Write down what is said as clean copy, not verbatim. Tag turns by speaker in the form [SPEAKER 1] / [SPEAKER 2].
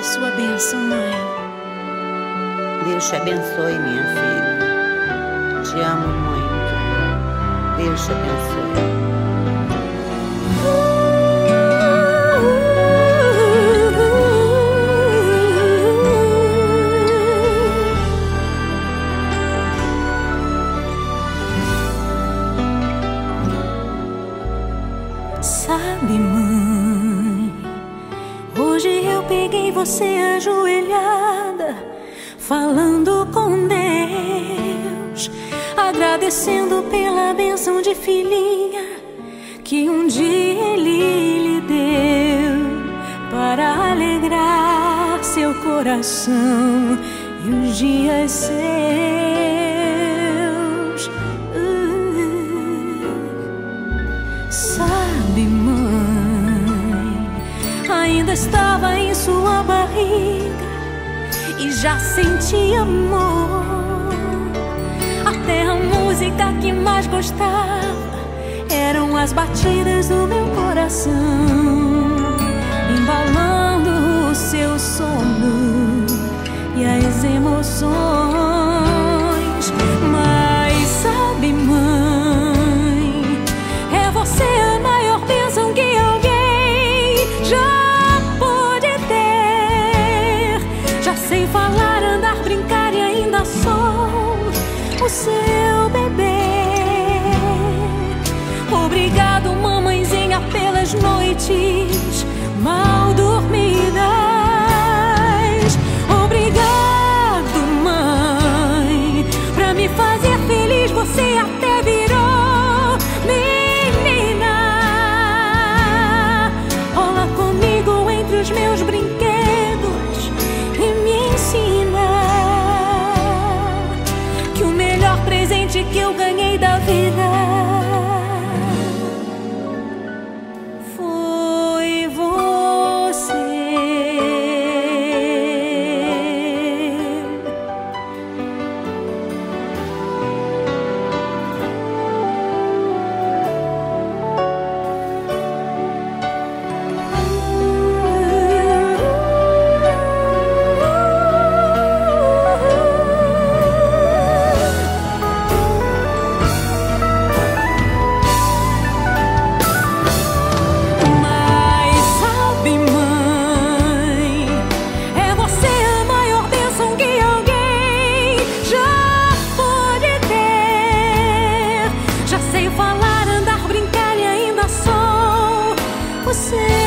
[SPEAKER 1] a sua bênção, mãe.
[SPEAKER 2] Deus te abençoe, minha filha. Te amo muito. Deus te abençoe.
[SPEAKER 3] Sabe, mãe, hoje eu peguei você ajoelhada, falando com Deus, agradecendo pela bênção de filhinha que um dia Ele lhe deu, para alegrar seu coração e os dias seus. Sabe, mãe, ainda estava em sua barriga e já sentia amor. Até a música que mais gostava eram as batidas do meu coração, embalando o seu sono e as emoções. Mas sabe, mãe, é você a maior bênção que alguém já pôde ter. Já sei falar, andar, brincar e ainda sou o seu bebê. Obrigado, mamãezinha, pelas noites mal dormidas. Obrigado, mãe, pra me fazer feliz. Você até virou menina. Rola comigo entre os meus brinquedos e me ensina que o melhor presente que eu ganhei da vida foi você. Você